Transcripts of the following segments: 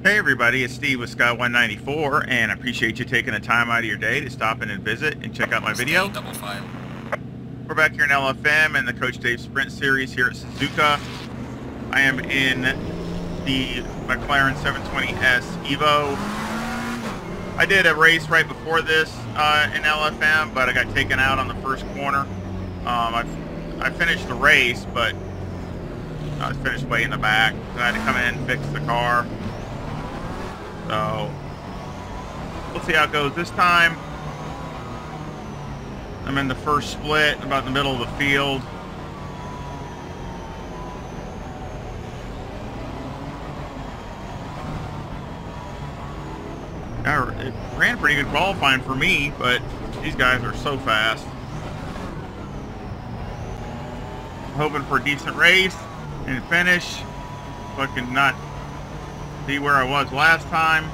Hey everybody, it's Steve with Sky194, and I appreciate you taking the time out of your day to stop in and visit and check out my video. We're back here in LFM and the Coach Dave Sprint Series here at Suzuka. I am in the McLaren 720S EVO. I did a race right before this in LFM, but I got taken out on the first corner. I finished the race, but I was finished way in the back. So I had to come in and fix the car. So we'll see how it goes this time. I'm in the first split, about in the middle of the field. Now, it ran pretty good qualifying for me, but these guys are so fast. I'm hoping for a decent race and finish. If I can not be where I was last time.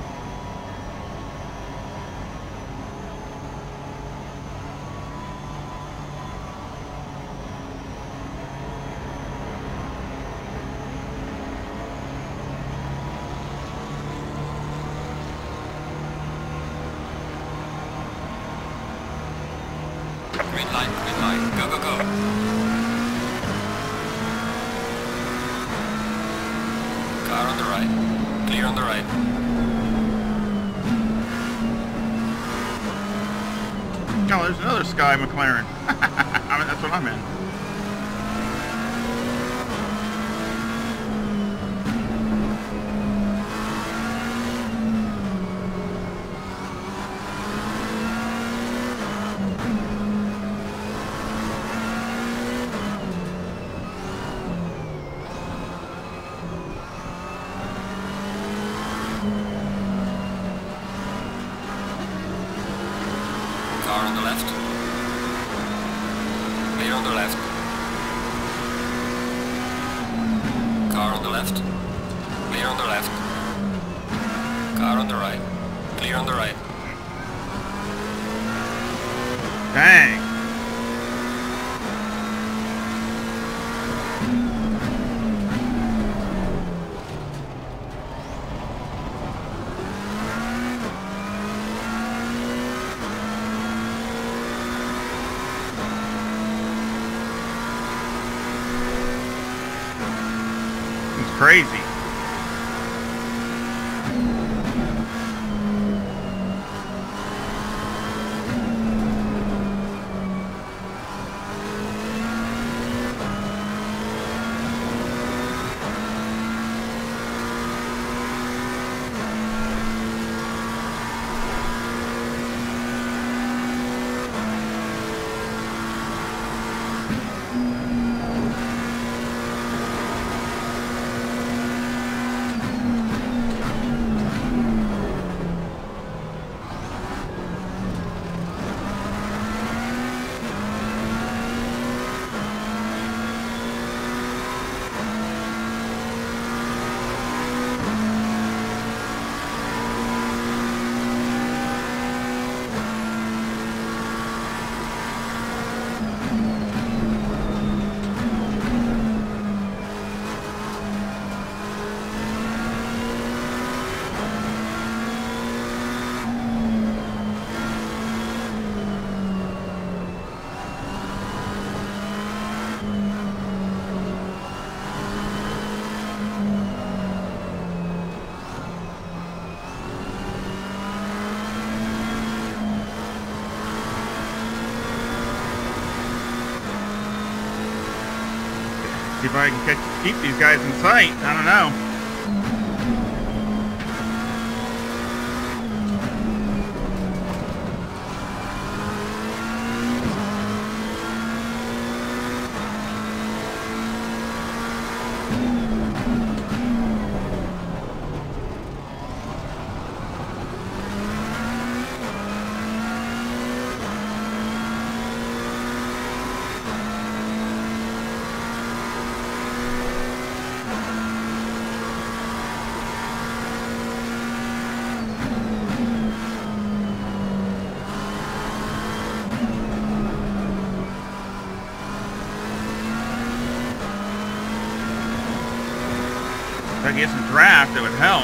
Green line, go, go, go. Car on the right, clear on the right. No, there's another Sky McLaren. I mean, that's what I'm in. Car on the left. Clear on the left. Car on the left. Clear on the left. Car on the right. Clear on the right. Dang. Crazy. See if I can keep these guys in sight. I don't know. If I get some draft, it would help.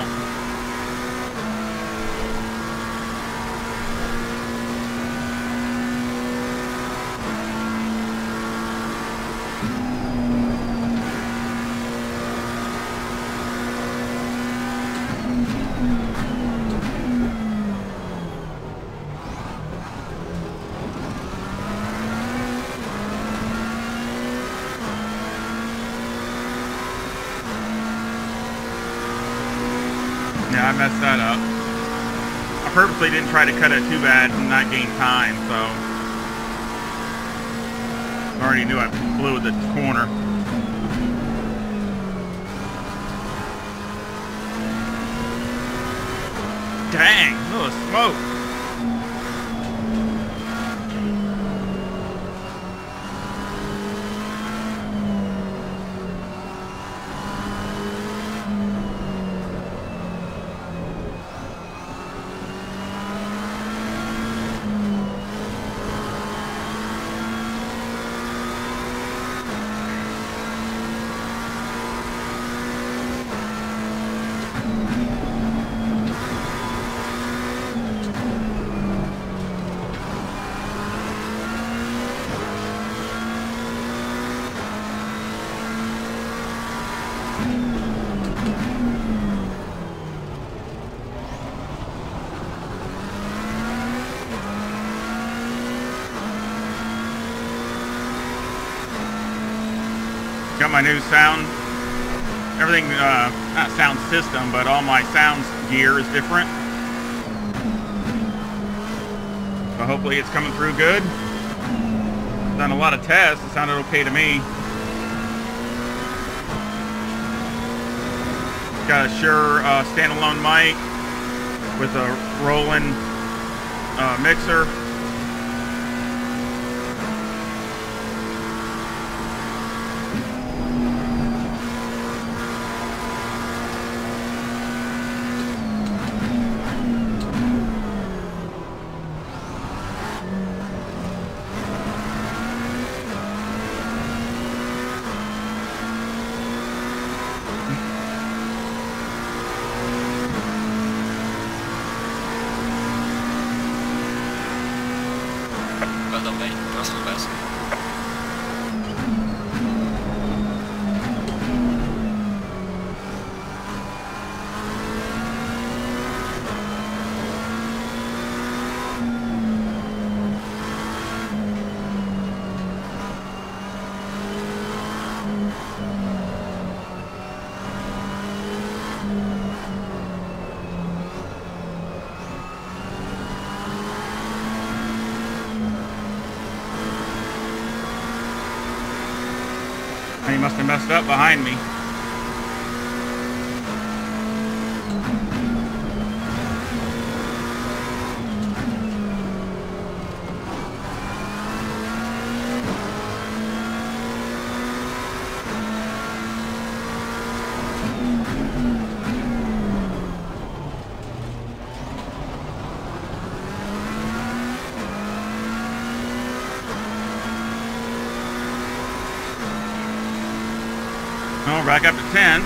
Yeah, I messed that up. I purposely didn't try to cut it too bad and not gain time, so I already knew I blew the corner. Dang, look at the smoke. Got my new sound, everything, not sound system, but all my sounds gear is different. So hopefully it's coming through good. Done a lot of tests, it sounded okay to me. Got a Shure standalone mic with a Roland mixer. He must have messed up behind me. Oh, back up to 10.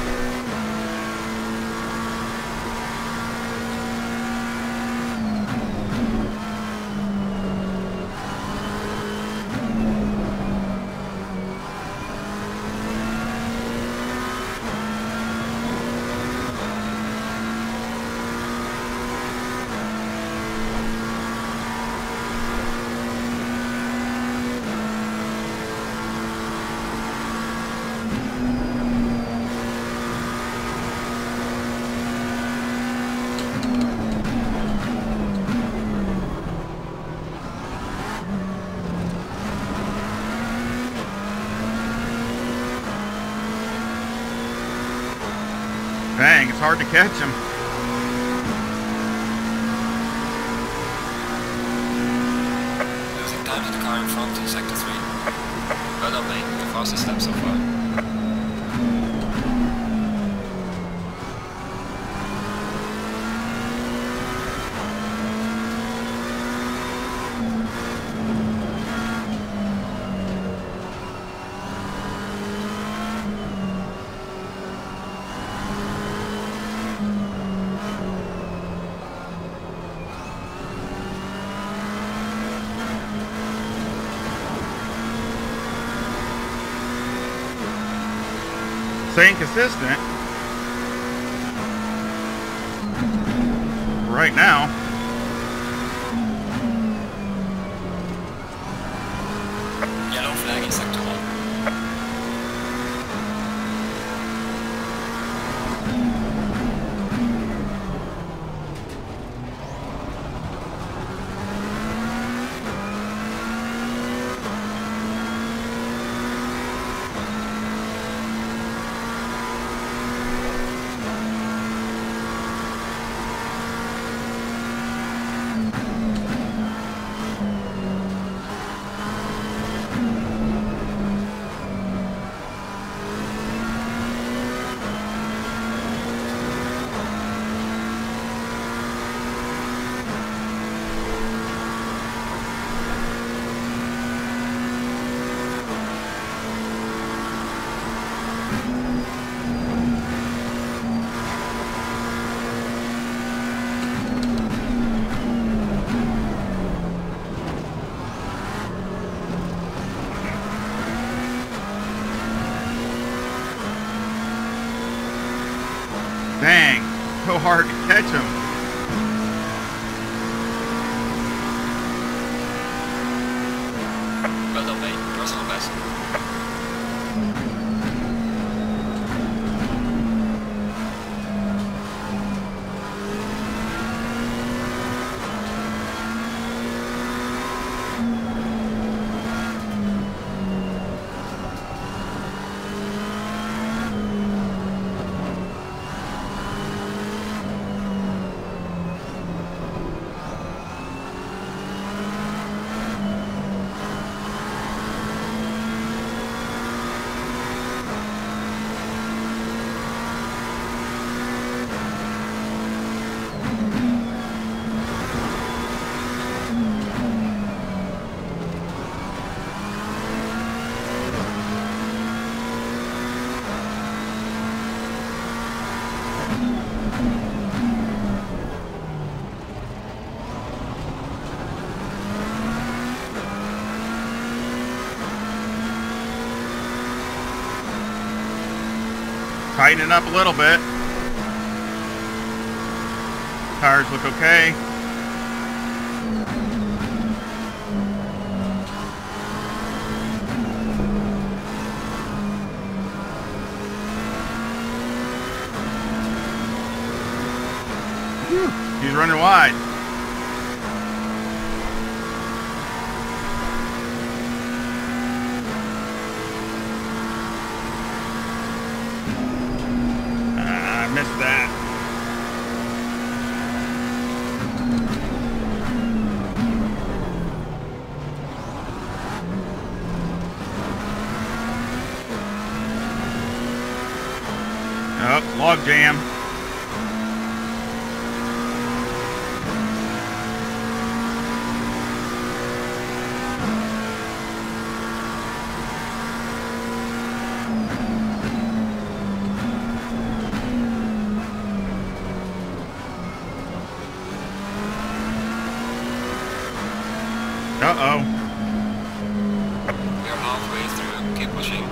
Dang, it's hard to catch him. Losing time to the car in front in sector 3. Well done, mate. The fastest step so far. Staying consistent right now. Yellow flag in sector 1. Dang, so hard to catch him. Well done, mate. Personal best. Tightening up a little bit. Tires look okay. Whew, he's running wide. Missed that. Oh, log jam. Uh-oh. We are halfway through. Keep pushing.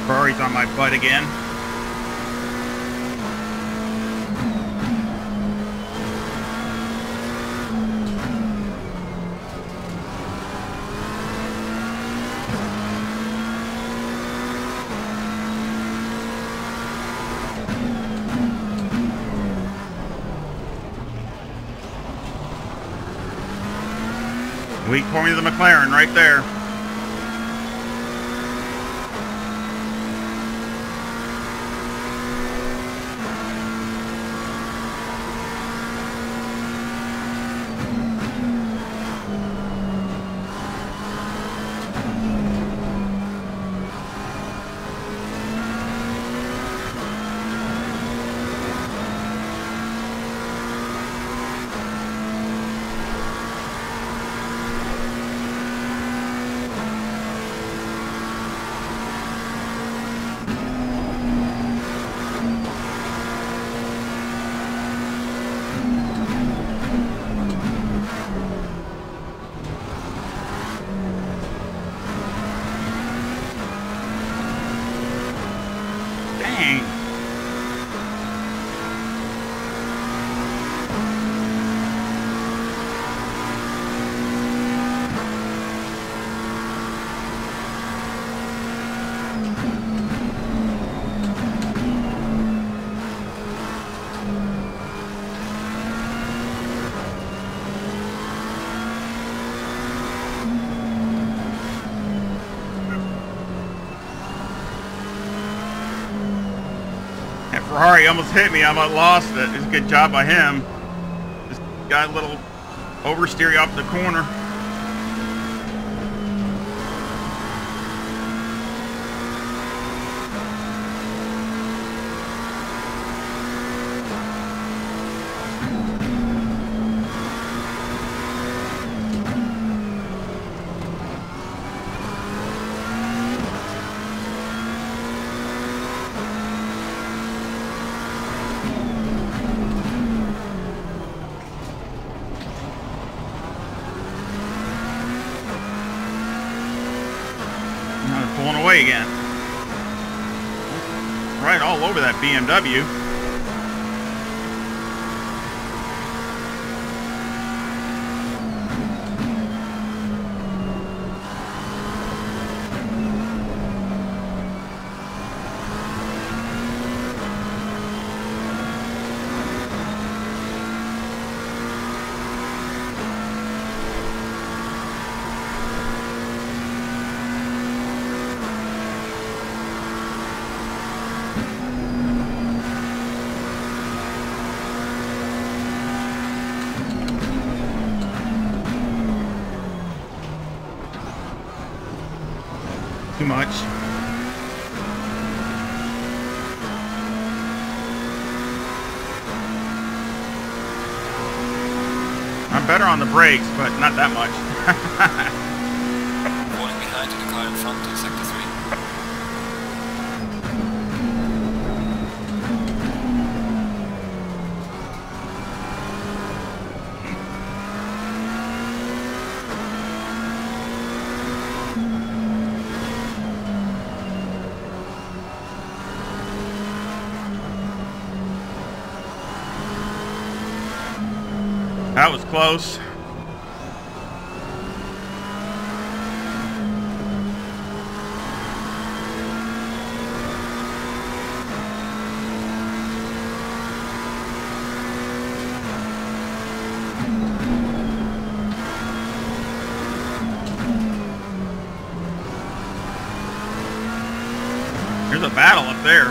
Ferrari's on my butt again. Weak point of the McLaren right there. Dang. That Ferrari almost hit me. I almost lost it. It's a good job by him. Just got a little oversteer off the corner. away again. Right all over that BMW. Too much. I'm better on the brakes, but not that much. Falling behind to the car in front in sector 3. That was close. There's a battle up there.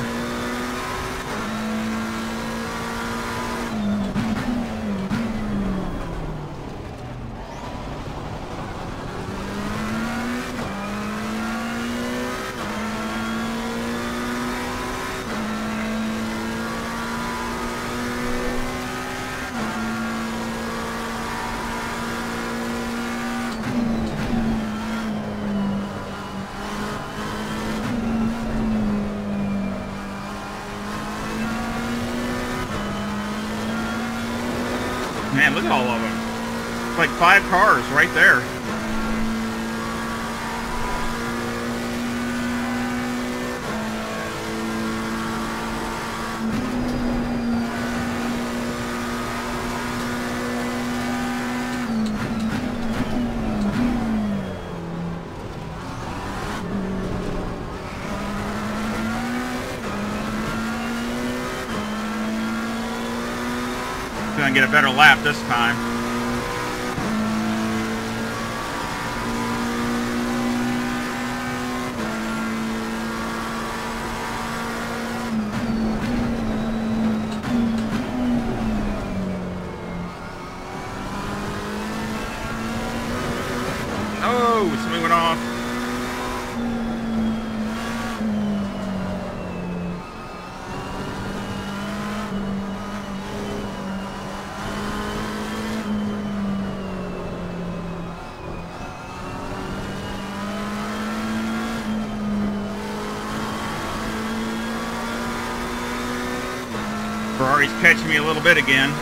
Man, look at all of them. It's like 5 cars right there. Gonna get a better lap this time. Oh, something went off. Ferrari's catching me a little bit again.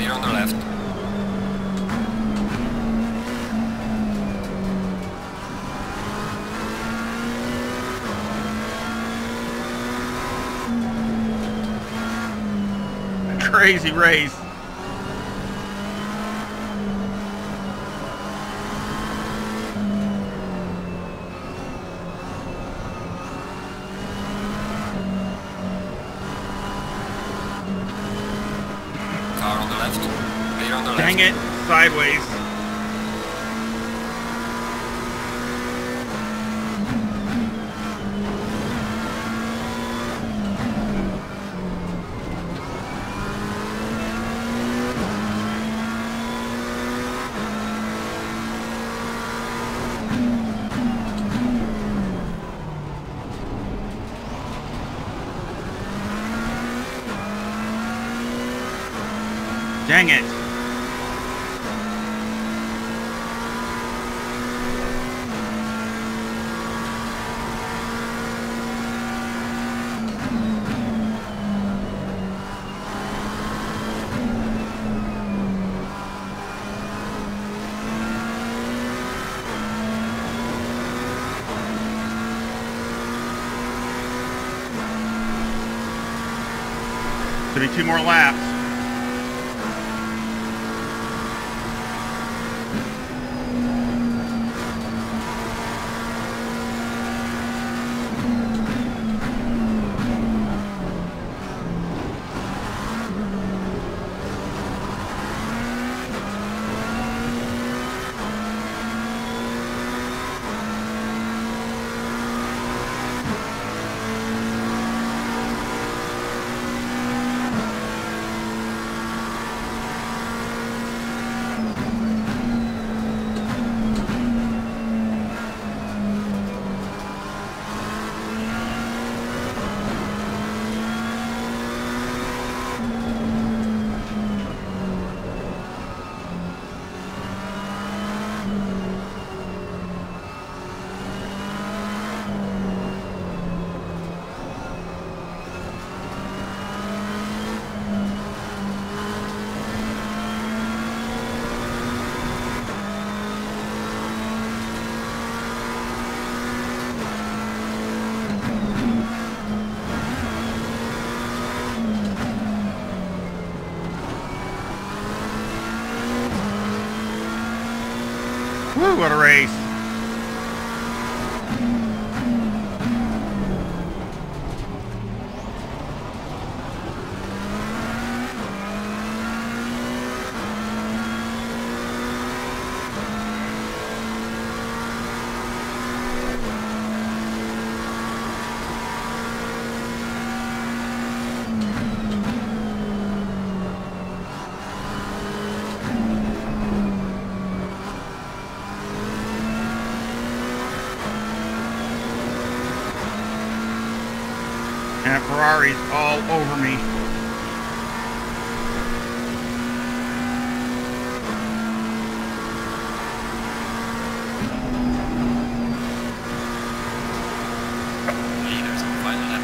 Clear on the left. Crazy race. Car on the left. Clear on the left. Dang it, sideways. Dang it. Should be 2 more laps. Woo, what a race. And Ferrari's all over me. Leaders on final lap.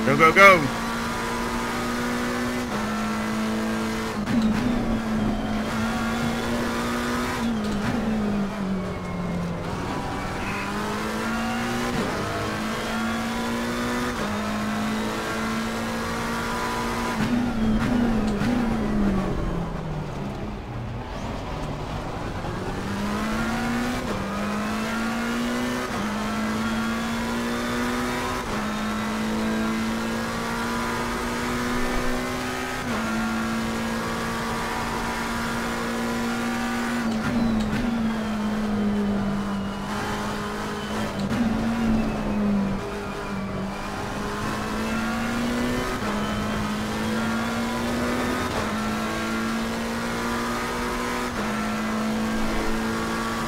Go, go, go.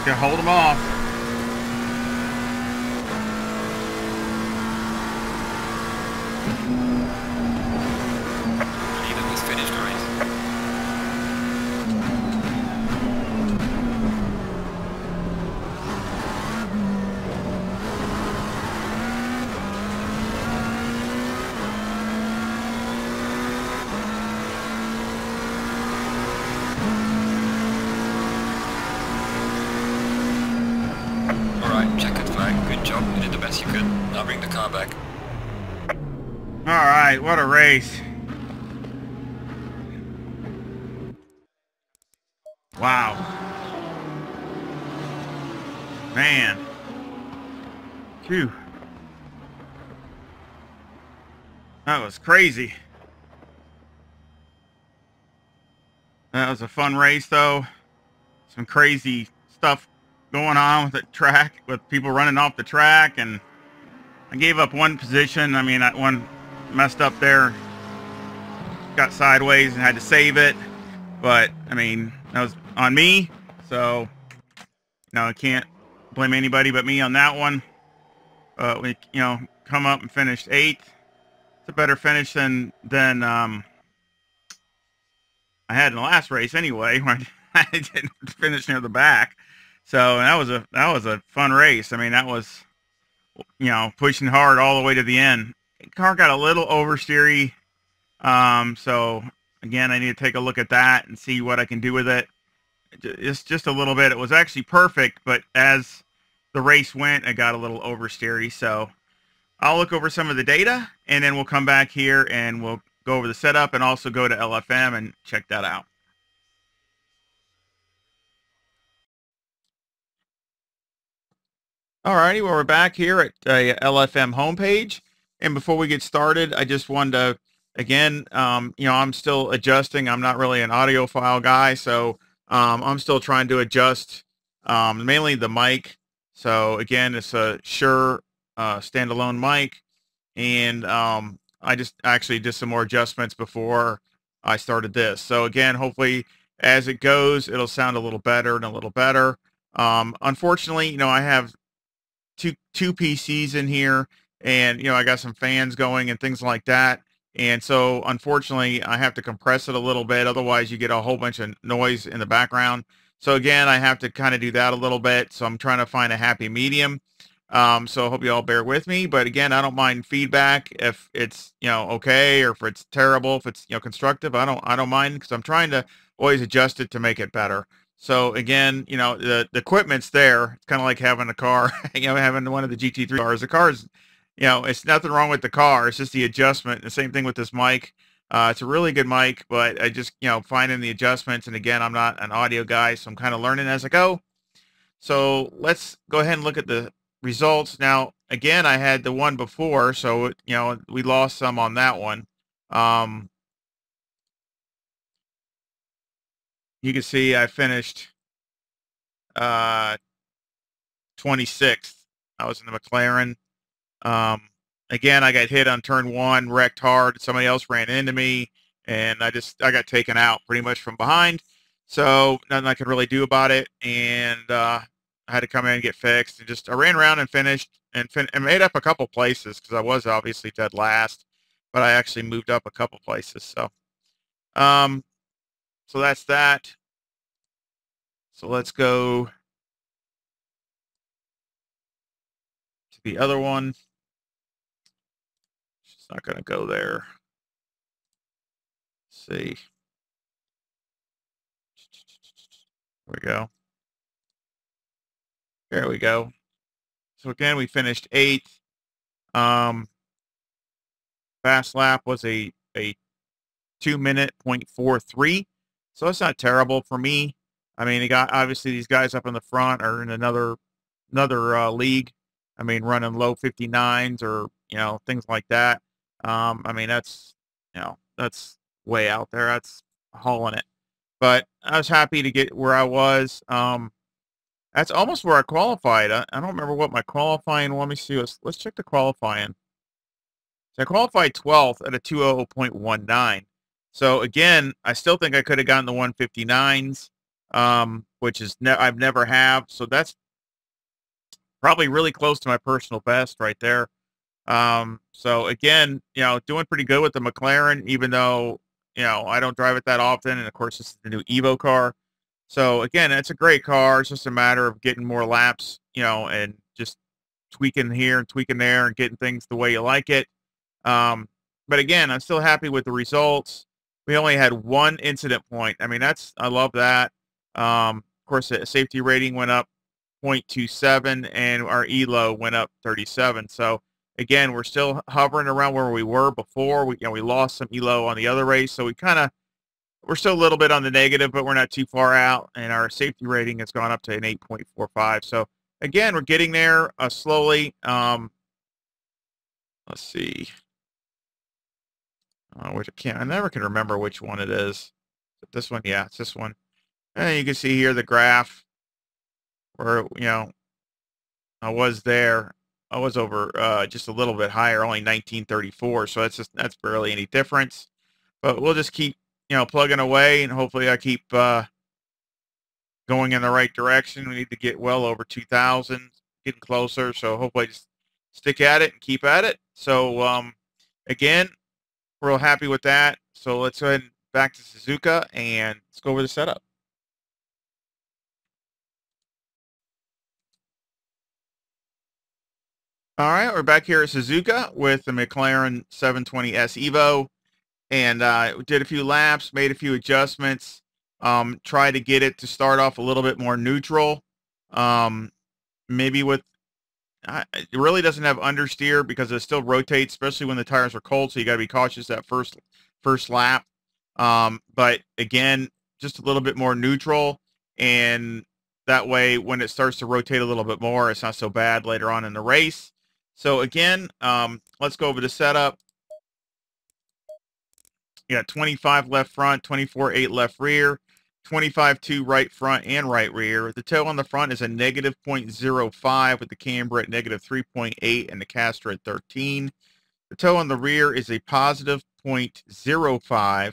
Gotta hold them off. Leland has finished the race. Alright, checkered flag. Good job. You did the best you could. Now bring the car back. All right, what a race. Wow. Man. Phew. That was crazy. That was a fun race, though. Some crazy stuff going on with the track, with people running off the track, and I gave up one position. I mean, that one messed up there, got sideways and had to save it. But I mean, that was on me, so I can't blame anybody but me on that one. We come up and finished 8th. It's a better finish than I had in the last race anyway, when I didn't finish near the back. So that was a fun race. I mean, that was pushing hard all the way to the end. The car got a little oversteery, so again, I need to take a look at that and see what I can do with it. Just a little bit. It was actually perfect, but as the race went, it got a little oversteery. So I'll look over some of the data, and then we'll come back here and we'll go over the setup and also go to LFM and check that out. Alrighty, well, we're back here at LFM homepage, and before we get started, I just wanted to, again, I'm still adjusting. I'm not really an audiophile guy, so I'm still trying to adjust mainly the mic. So again, it's a Shure standalone mic, and I just actually did some more adjustments before I started this. So again, hopefully as it goes, it'll sound a little better and a little better. Unfortunately, I have two PCs in here, and I got some fans going and things like that, and so unfortunately I have to compress it a little bit, otherwise you get a whole bunch of noise in the background. So again, I have to kind of do that a little bit, so I'm trying to find a happy medium. So I hope you all bear with me, but again, I don't mind feedback if it's okay, or if it's terrible, if it's constructive. I don't mind, because I'm trying to always adjust it to make it better. So again, the equipment's there. It's kind of like having a car, having one of the GT3 cars. The car's, it's nothing wrong with the car. It's just the adjustment. The same thing with this mic. It's a really good mic, but I just, finding the adjustments. And again, I'm not an audio guy, so I'm kind of learning as I go. So let's go ahead and look at the results. Now, again, I had the one before, so, we lost some on that one. You can see I finished 26th. I was in the McLaren. Again, I got hit on turn 1, wrecked hard. Somebody else ran into me, and I got taken out pretty much from behind. So nothing I could really do about it, and I had to come in and get fixed. And I ran around and finished, and made up a couple places, because I was obviously dead last, but I actually moved up a couple places. So, so that's that. So let's go to the other one. It's not going to go there. Let's see. There we go. There we go. So again, we finished 8th. Fast lap was a 2:43. So it's not terrible for me. I mean, obviously these guys up in the front are in another league. I mean, running low 59s or things like that. I mean, that's that's way out there. That's hauling it. But I was happy to get where I was. That's almost where I qualified. I don't remember what my qualifying. Let me see. Let's check the qualifying. So I qualified 12th at a 2:00.19. So again, I still think I could have gotten the 159s, which is I've never have. So that's probably really close to my personal best right there. So again, doing pretty good with the McLaren, even though, I don't drive it that often. And of course, this is the new EVO car. So again, it's a great car. It's just a matter of getting more laps, and just tweaking here and tweaking there and getting things the way you like it. But again, I'm still happy with the results. We only had one incident point. I mean, I love that. Of course, the safety rating went up 0.27 and our ELO went up 37. So again, we're still hovering around where we were before. We lost some ELO on the other race. So we're still a little bit on the negative, but we're not too far out. And our safety rating has gone up to an 8.45. So again, we're getting there slowly. Let's see. Which I never can remember which one it is. This one, yeah, it's this one. And you can see here the graph where, I was there. I was over just a little bit higher, only 1934. So that's barely any difference. But we'll just keep, plugging away, and hopefully I keep going in the right direction. We need to get well over 2,000, getting closer. So hopefully just stick at it and keep at it. So again, real happy with that. So let's go ahead and back to Suzuka and let's go over the setup. All right, we're back here at Suzuka with the McLaren 720S EVO, and did a few laps, made a few adjustments, tried to get it to start off a little bit more neutral. Maybe with it really doesn't have understeer because it still rotates, especially when the tires are cold. So you got to be cautious that first lap. But again, just a little bit more neutral, and that way when it starts to rotate a little bit more, it's not so bad later on in the race. So again, let's go over the setup. You got 25 left front, 24.8 left rear, 25.2 right front and right rear. The toe on the front is a negative 0.05 with the camber at negative 3.8 and the caster at 13. The toe on the rear is a positive 0.05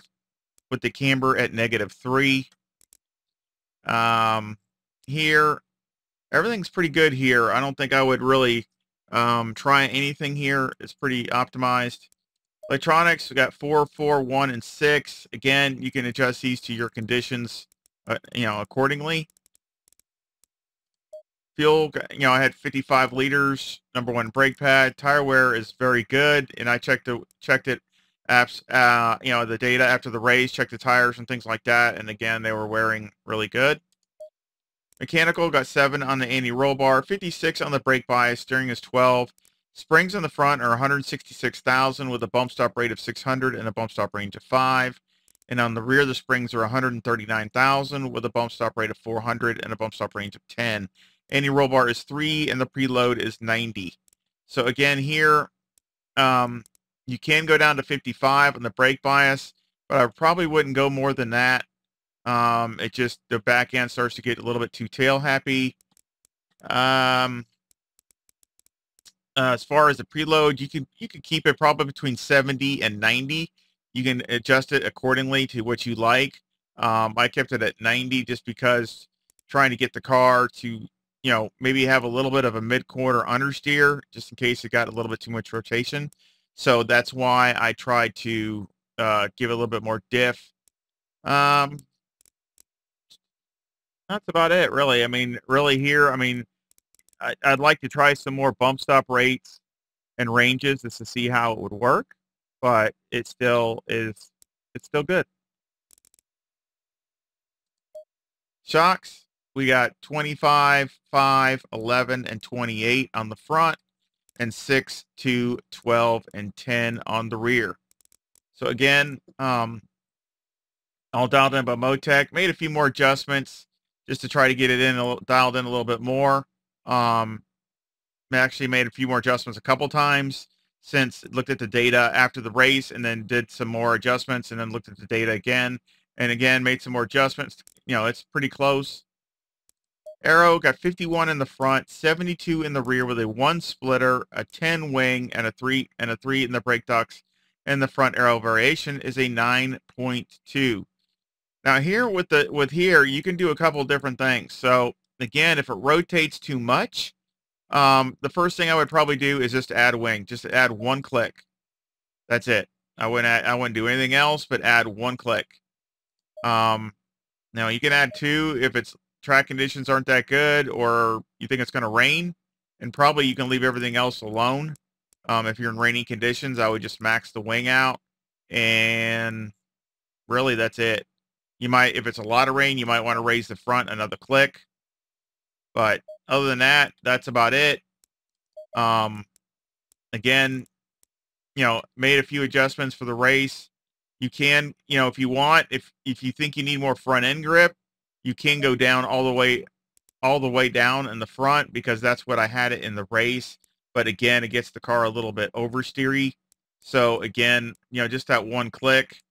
with the camber at negative 3. Here, everything's pretty good here. I don't think I would really try anything here. It's pretty optimized. Electronics, we got 4, 4, 1, and 6. Again, you can adjust these to your conditions, accordingly. Fuel, I had 55 liters. Number 1 brake pad. Tire wear is very good, and I checked it, the data after the race, checked the tires and things like that, and again, they were wearing really good. Mechanical, got 7 on the anti-roll bar, 56 on the brake bias, steering is 12. Springs on the front are 166,000 with a bump stop rate of 600 and a bump stop range of 5. And on the rear, the springs are 139,000 with a bump stop rate of 400 and a bump stop range of 10. Anti-roll bar is 3 and the preload is 90. So again, here, you can go down to 55 on the brake bias, but I probably wouldn't go more than that. It just, the back end starts to get a little bit too tail happy. As far as the preload, you can keep it probably between 70 and 90. You can adjust it accordingly to what you like. I kept it at 90 just because trying to get the car to, maybe have a little bit of a mid-quarter understeer just in case it got a little bit too much rotation. So that's why I tried to give it a little bit more diff. That's about it, really. I mean, really here, I'd like to try some more bump stop rates and ranges just to see how it would work, but it's still good. Shocks, we got 25, 5, 11, and 28 on the front, and 6, 2, 12, and 10 on the rear. So again, all dialed in by Motec. Made a few more adjustments just to try to get it dialed in a little bit more. Actually made a few more adjustments a couple times since looked at the data after the race and then did some more adjustments and then looked at the data again and again made some more adjustments. It's pretty close. Aero got 51 in the front, 72 in the rear with a 1 splitter, a 10 wing, and a 3 in the brake ducts. And the front aero variation is a 9.2. Now here with here, you can do a couple different things. So again, if it rotates too much, the first thing I would probably do is just add wing, just add one click. That's it. I wouldn't do anything else but add one click. Now you can add two if it's track conditions aren't that good or you think it's going to rain, and probably you can leave everything else alone. If you're in rainy conditions, I would just max the wing out, and really that's it. You might, if it's a lot of rain, you might want to raise the front another click, but other than that, that's about it. Again, made a few adjustments for the race. You can, if you want, if you think you need more front end grip, you can go down all the way down in the front, because that's what I had it in the race. But again, it gets the car a little bit oversteery. So again, just that one click,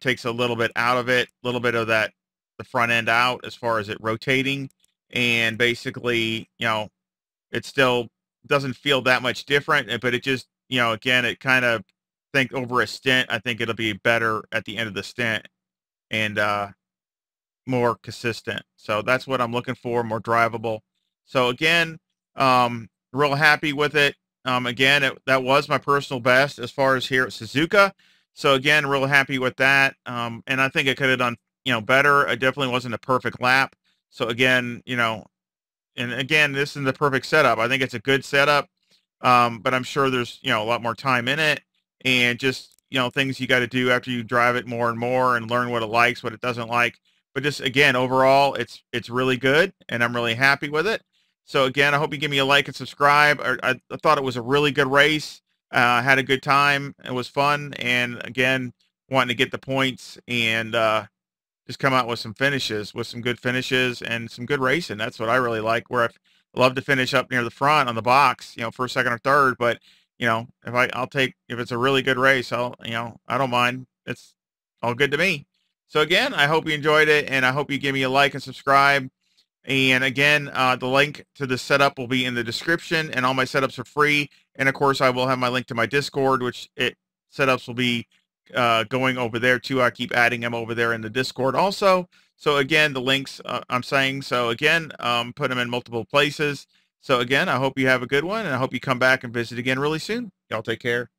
takes a little bit out of it, a little bit of that, the front end out as far as it rotating. And basically, it still doesn't feel that much different, but it just, again, it kind of think over a stint, I think it'll be better at the end of the stint and more consistent. So that's what I'm looking for, more drivable. So again, real happy with it. Again, that was my personal best as far as here at Suzuka. So again, real happy with that. And I think I could have done, better. It definitely wasn't a perfect lap. So again, and again, this is the perfect setup. I think it's a good setup. But I'm sure there's, a lot more time in it, and just, things you got to do after you drive it more and more and learn what it likes, what it doesn't like. But just, again, overall, it's really good, and I'm really happy with it. So again, I hope you give me a like and subscribe. I thought it was a really good race. Had a good time. It was fun. And again, wanting to get the points and, just come out with some finishes, with some good finishes and some good racing. That's what I really like, where I love to finish up near the front on the box, first, second, or third. But, if it's a really good race, I don't mind. It's all good to me. So again, I hope you enjoyed it, and I hope you give me a like and subscribe. And again, the link to the setup will be in the description, and all my setups are free. And of course, I will have my link to my Discord, which setups will be going over there too. I keep adding them over there in the Discord also. So again, the links I'm saying, so again, put them in multiple places. So again, I hope you have a good one, and I hope you come back and visit again really soon. Y'all take care.